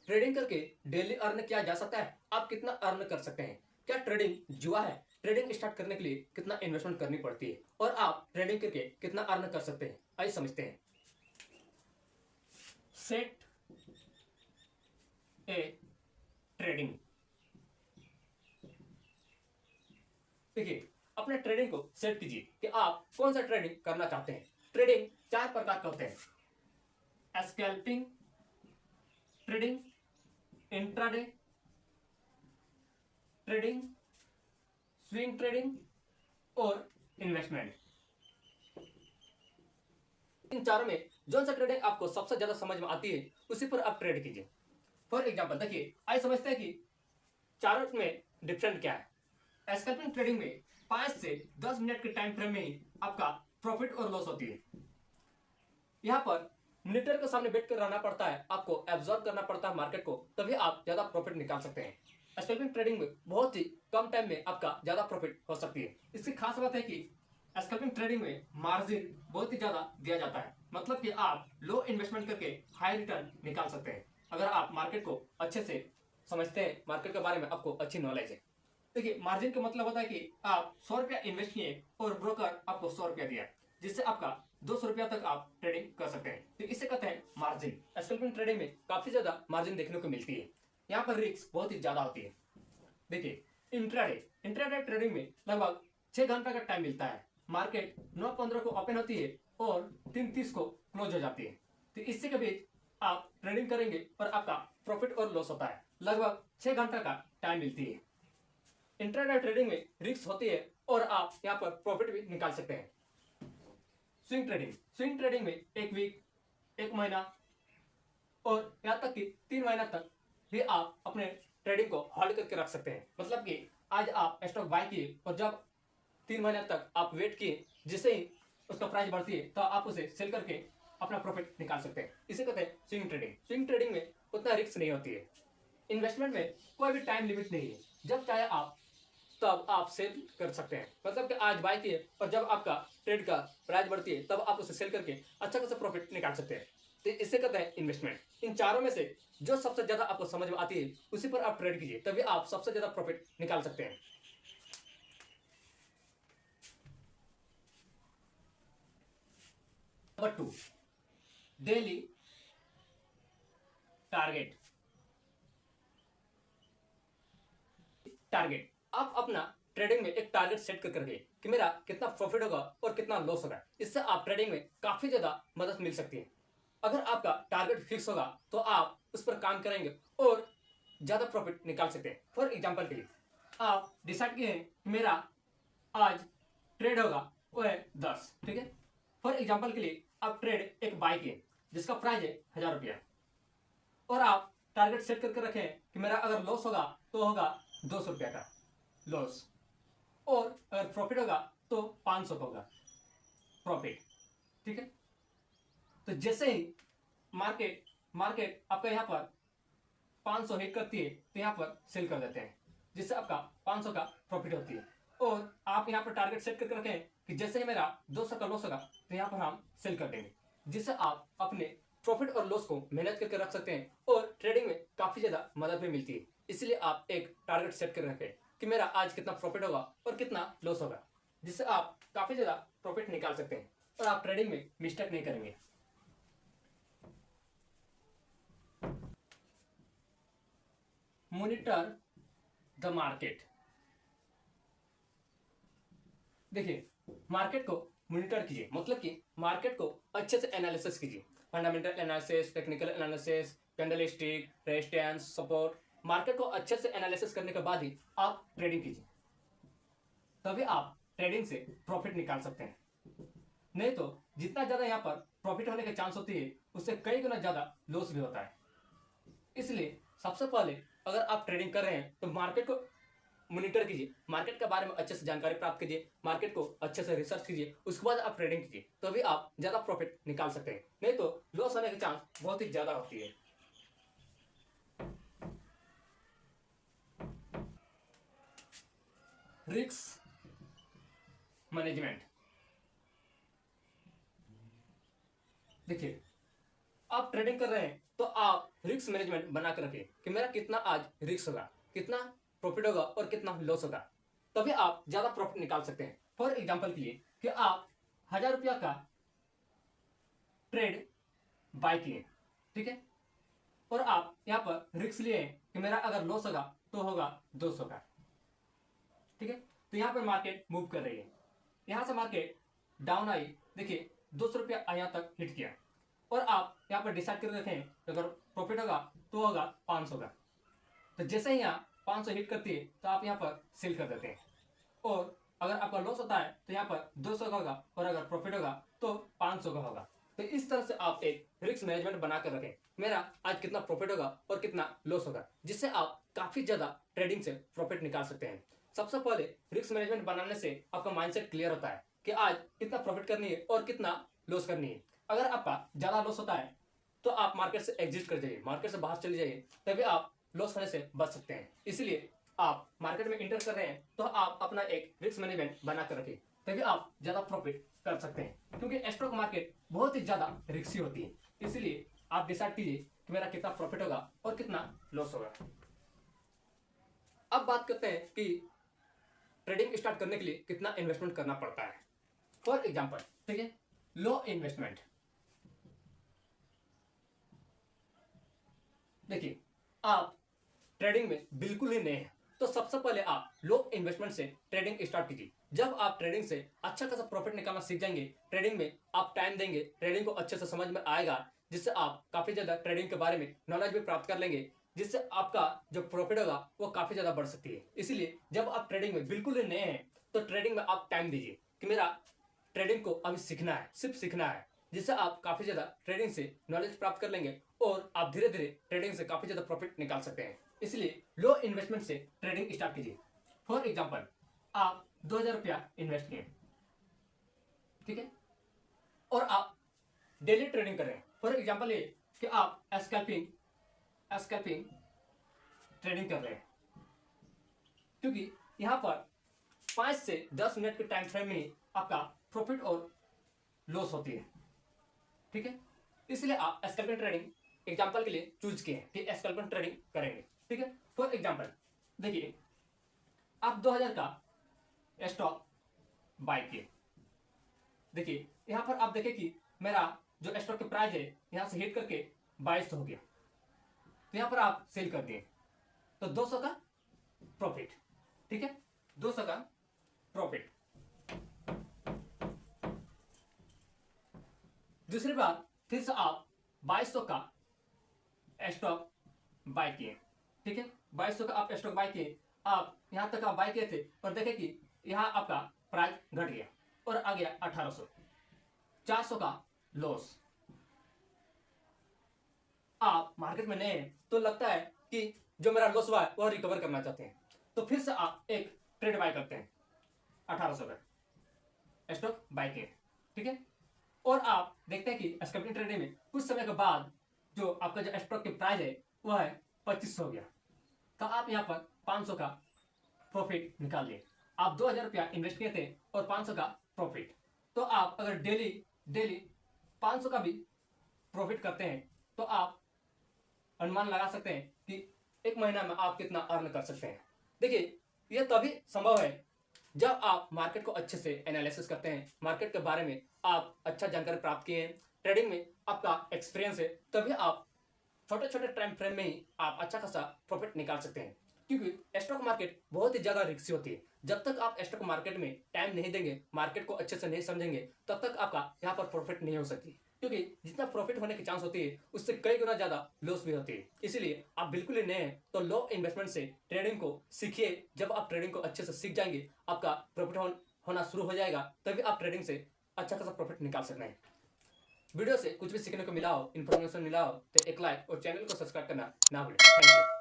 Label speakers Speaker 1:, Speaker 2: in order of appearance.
Speaker 1: Trading करके daily earn किया जा सकता है? आप कितना अर्न कर सकते हैं? क्या ट्रेडिंग जुआ है? ट्रेडिंग स्टार्ट करने के लिए कितना इन्वेस्टमेंट करनी पड़ती है और आप ट्रेडिंग करके कितना अर्न कर सकते हैं? आइए समझते हैं। सेट ए ट्रेडिंग। देखिए, अपने ट्रेडिंग को सेट कीजिए कि आप कौन सा ट्रेडिंग करना चाहते हैं। ट्रेडिंग 4 प्रकार के होते हैं: scalping trading, intraday trading, swing trading और इन्वेस्टमेंट। इन चारों में जो सा ट्रेडिंग आपको सबसे ज्यादा समझ में आती है उसी पर आप ट्रेड कीजिए। फॉर एग्जाम्पल देखिए, आइए समझते हैं कि चारों में डिफरेंट क्या है। स्कैल्पिंग ट्रेडिंग में 5 से 10 मिनट के टाइम फ्रेम में ही आपका प्रॉफिट और लॉस होती है। यहाँ पर मॉनिटर के सामने बैठ कर रहना पड़ता है, आपको एब्जॉर्व करना पड़ता है मार्केट को, तभी आप ज्यादा प्रॉफिट निकाल सकते हैं। स्कैल्पिंग ट्रेडिंग में बहुत ही कम टाइम में आपका ज्यादा प्रॉफिट हो सकती है। इसकी खास बात है कि स्कैल्पिंग ट्रेडिंग में मार्जिन बहुत ही ज्यादा दिया जाता है, मतलब कि आप लो इन्वेस्टमेंट करके हाई रिटर्न निकाल सकते हैं अगर आप मार्केट को अच्छे से समझते हैं, मार्केट के बारे में आपको अच्छी नॉलेज है। देखिए, मार्जिन का मतलब होता है कि आप 100 रुपया इन्वेस्ट किए और ब्रोकर आपको 100 रुपया दिया, जिससे आपका 200 रुपया तक आप ट्रेडिंग कर सकते हैं। तो इसे कहते हैं मार्जिन। स्कैल्पिंग ट्रेडिंग में काफी ज्यादा मार्जिन देखने को मिलती है। यहाँ पर रिस्क बहुत ही ज्यादा होती है। देखिए, इंट्राडे ट्रेडिंग में लगभग 6 घंटा का टाइम मिलता है। मार्केट 9:15 को ओपन होती है और 3:30 को क्लोज हो जाती है। तो इससे के बीच आप ट्रेडिंग करेंगे और आपका प्रॉफिट और लॉस होता है। लगभग 6 घंटा का टाइम मिलती है। इंट्राडे ट्रेडिंग में रिस्क होती है और आप यहाँ पर प्रॉफिट भी निकाल सकते हैं। स्विंग ट्रेडिंग में 1 वीक, 1 महीना और यहाँ तक कि 3 महीना तक भी आप अपने ट्रेडिंग को होल्ड करके रख सकते हैं। मतलब कि आज आप स्टॉक बाय किए और जब 3 महीने तक आप वेट किए, जिससे ही उसका प्राइस बढ़ती है तो आप उसे सेल करके अपना प्रॉफिट निकाल सकते हैं। इसे कहते हैं स्विंग ट्रेडिंग। स्विंग ट्रेडिंग में उतना रिस्क नहीं होती है। इन्वेस्टमेंट में कोई भी टाइम लिमिट नहीं है, जब चाहे आप तब आप सेल कर सकते हैं। मतलब कि आज बाय किए और जब आपका ट्रेड का प्राइस बढ़ती है तब आप उसे सेल करके अच्छा खासा प्रॉफिट निकाल सकते हैं। तो इसे कहते हैं इन्वेस्टमेंट। इन चारों में से जो सबसे ज्यादा आपको समझ में आती है उसी पर आप ट्रेड कीजिए, तभी आप सबसे ज्यादा प्रॉफिट निकाल सकते हैं। Number 2, daily target. आप अपना ट्रेडिंग में एक टारगेट सेट कर करके कि मेरा कितना प्रॉफिट होगा और कितना लॉस होगा। इससे आप ट्रेडिंग में काफी ज्यादा मदद मिल सकती है। अगर आपका टारगेट फिक्स होगा तो आप उस पर काम करेंगे और ज्यादा प्रॉफिट निकाल सकते हैं। फॉर एग्जाम्पल के लिए आप डिसाइड किए हैं कि मेरा आज ट्रेड होगा वो है 10, ठीक है। फॉर एग्जाम्पल के लिए आप ट्रेड एक बाय किए जिसका प्राइस है 1000 रुपया और आप टारगेट सेट करके रखे हैं कि मेरा अगर लॉस होगा तो होगा 200 रुपया का लॉस और अगर प्रॉफिट होगा तो 500 का होगा प्रॉफिट, ठीक है। तो जैसे ही मार्केट मार्केट आपका यहाँ पर 500 हिट करती है तो यहाँ पर सेल कर देते हैं, जिससे आपका 500 का प्रॉफिट होती है। और आप यहाँ पर टारगेट सेट करके रखें कि जैसे ही मेरा 200 का लॉस होगा तो यहाँ पर हम सेल कर देंगे, जिससे आप अपने प्रॉफिट और लॉस को मैनेज करके रख सकते हैं और ट्रेडिंग में काफी ज्यादा मदद भी मिलती है। इसलिए आप एक टारगेट सेट कर रखें कि मेरा आज कितना प्रॉफिट होगा और कितना लॉस होगा, जिससे आप काफी ज्यादा प्रॉफिट निकाल सकते हैं और आप ट्रेडिंग में मिस्टेक नहीं करेंगे। Monitor the market. देखिए, मार्केट को मॉनिटर कीजिए, मतलब कि मार्केट को अच्छे से एनालिसिस कीजिए। Fundamental analysis, technical analysis, candlestick, resistance, support. Market को अच्छे से एनालिसिस करने के बाद ही आप ट्रेडिंग कीजिए, तभी आप ट्रेडिंग से प्रॉफिट निकाल सकते हैं। नहीं तो जितना ज्यादा यहाँ पर प्रॉफिट होने के चांस होती है उससे कई गुना ज्यादा लॉस भी होता है। इसलिए सबसे पहले अगर आप ट्रेडिंग कर रहे हैं तो मार्केट को मॉनिटर कीजिए, मार्केट के बारे में अच्छे से जानकारी प्राप्त कीजिए, मार्केट को अच्छे से रिसर्च कीजिए, उसके बाद आप ट्रेडिंग कीजिए, तभी आप ज्यादा प्रॉफिट निकाल सकते हैं। नहीं तो लॉस होने की चांस बहुत ही ज्यादा होती है। Risk management. देखिए, आप ट्रेडिंग कर रहे हैं तो आप रिस्क मैनेजमेंट बना कर रखें कि मेरा कितना आज रिस्क होगा, कितना प्रॉफिट होगा और कितना लॉस होगा, तभी आप ज्यादा प्रॉफिट निकाल सकते हैं। फॉर एग्जाम्पल के लिए कि आप 1000 रुपया का ट्रेड बाय किए, ठीक है, और आप यहाँ पर रिस्क लिए कि मेरा अगर लॉस होगा तो होगा 200 का, ठीक है। तो यहाँ पर मार्केट मूव कर रही है, यहाँ से मार्केट डाउन आई, देखिए 200 रुपया यहाँ तक हिट किया, और आप यहाँ पर डिसाइड कर देते हैं अगर प्रॉफिट होगा तो होगा 500 का। तो जैसे ही यहाँ 500 हिट करती है तो आप यहाँ पर सेल कर देते हैं, और अगर आपका लॉस होता है तो यहाँ पर 200 का होगा, और अगर प्रॉफिट होगा तो 500 का होगा। तो इस तरह से आप एक रिस्क मैनेजमेंट बना कर रखें, मेरा आज कितना प्रॉफिट होगा और कितना लॉस होगा, जिससे आप काफी ज्यादा ट्रेडिंग से प्रॉफिट निकाल सकते हैं। सबसे पहले रिस्क मैनेजमेंट बनाने से आपका माइंडसेट क्लियर होता है कि आज कितना प्रॉफिट करनी है और कितना लॉस करनी है। अगर आपका ज्यादा लॉस होता है तो आप मार्केट से एग्जिट कर जाइए, मार्केट से बाहर चले जाइए, तभी आप लॉस होने से बच सकते हैं। इसलिए आप मार्केट में इंटर कर रहे हैं तो आप अपना एक रिस्क मैनेजमेंट बना कर रखें, तभी आप ज्यादा प्रॉफिट कर सकते हैं, क्योंकि स्टॉक मार्केट बहुत ही ज्यादा रिस्की होती है। इसलिए आप डिसाइड कीजिए कि मेरा कितना प्रॉफिट होगा और कितना लॉस होगा। अब बात करते हैं कि ट्रेडिंग स्टार्ट करने के लिए कितना इन्वेस्टमेंट करना पड़ता है। फॉर एग्जाम्पल, ठीक है, लो इन्वेस्टमेंट। देखिए, आप ट्रेडिंग में बिल्कुल ही नए हैं तो सबसे पहले आप लो इन्वेस्टमेंट से ट्रेडिंग स्टार्ट कीजिए। जब आप ट्रेडिंग से अच्छा खासा प्रॉफिट निकालना सीख जाएंगे, ट्रेडिंग में आप टाइम देंगे, ट्रेडिंग को अच्छे से समझ में आएगा, जिससे आप काफी ज्यादा ट्रेडिंग के बारे में नॉलेज भी प्राप्त कर लेंगे, जिससे आपका जो प्रॉफिट होगा वो काफी ज्यादा बढ़ सकती है। इसलिए जब आप ट्रेडिंग में बिल्कुल ही नए हैं तो ट्रेडिंग में आप टाइम दीजिए कि मेरा ट्रेडिंग को अभी सीखना है, सिर्फ सीखना है, जिससे आप काफी ज्यादा ट्रेडिंग से नॉलेज प्राप्त कर लेंगे और आप धीरे धीरे ट्रेडिंग से काफी ज्यादा प्रॉफिट निकाल सकते हैं। इसलिए लो इन्वेस्टमेंट से ट्रेडिंग स्टार्ट कीजिए। फॉर एग्जाम्पल, आप 2000 रुपया इन्वेस्ट किए, ठीक है, और आप डेली ट्रेडिंग कर रहे हैं। फॉर एग्जाम्पल ये कि आप स्कैल्पिंग ट्रेडिंग कर रहे हैं, क्योंकि यहां पर 5 से 10 मिनट के टाइम फ्रेम में ही आपका प्रॉफिट और लॉस होती है, ठीक है। इसलिए आप स्कैल्पिंग ट्रेडिंग एग्जाम्पल के लिए चूज किए हैं कि स्कैल्पिंग ट्रेडिंग करेंगे, ठीक है। फॉर एग्जाम्पल देखिए, आप 2000 का स्टॉक बाय किए, देखिए यहां पर आप देखें कि मेरा जो स्टॉक की प्राइस है यहां से हिट करके 2200 हो गया, तो यहां पर आप सेल कर दिए, तो 200 का प्रॉफिट, ठीक है, 200 का प्रॉफिट। दूसरी बार फिर से आप 2200 का स्टॉक बाय किए, ठीक है, 2200 का आप स्टॉक बाय किए, आप यहां तक आप बाय किए थे और देखें कि यहां आपका प्राइस घट गया और आ गया 1800, 400 का लॉस। आप मार्केट में नए हैं तो लगता है कि जो मेरा लॉस हुआ है वह रिकवर करना चाहते हैं, तो फिर से आप एक ट्रेड बाय करते हैं, 1800 का स्टॉक बाय किए, ठीक है, और आप देखते हैं कि स्कैल्पिंग ट्रेडिंग में कुछ समय के बाद जो आपका जो स्टॉक की प्राइस है वह है 2500 हो गया, तो आप यहाँ पर 500 का प्रॉफिट निकाल लिए। आप 2000 रुपया इन्वेस्ट किए थे और 500 का प्रॉफिट, तो आप अगर डेली 500 का भी प्रॉफिट करते हैं तो आप अनुमान लगा सकते हैं कि एक महीना में आप कितना अर्न कर सकते हैं। देखिए, यह तभी संभव है जब आप मार्केट को अच्छे से एनालिसिस करते हैं, मार्केट के बारे में आप अच्छा जानकारी प्राप्त किए हैं, ट्रेडिंग में आपका एक्सपीरियंस है, तभी आप छोटे छोटे टाइम फ्रेम में ही आप अच्छा खासा प्रॉफिट निकाल सकते हैं। क्योंकि स्टॉक मार्केट बहुत ही ज्यादा रिस्की होती है, जब तक आप स्टॉक मार्केट में टाइम नहीं देंगे, मार्केट को अच्छे से नहीं समझेंगे, तब तक आपका यहाँ पर प्रॉफिट नहीं हो सकती, क्योंकि जितना प्रॉफिट होने की चांस होती है उससे कई गुना ज्यादा लॉस भी होती है। इसलिए आप बिल्कुल ही नए हैं तो लो इन्वेस्टमेंट से ट्रेडिंग को सीखिए। जब आप ट्रेडिंग को अच्छे से सीख जाएंगे, आपका प्रॉफिट होना शुरू हो जाएगा, तभी आप ट्रेडिंग से अच्छा खासा प्रॉफिट निकाल सकते हैं। वीडियो से कुछ भी सीखने को मिला हो, इन्फॉर्मेशन मिला हो, तो एक लाइक और चैनल को सब्सक्राइब करना ना भूलें। Thank you.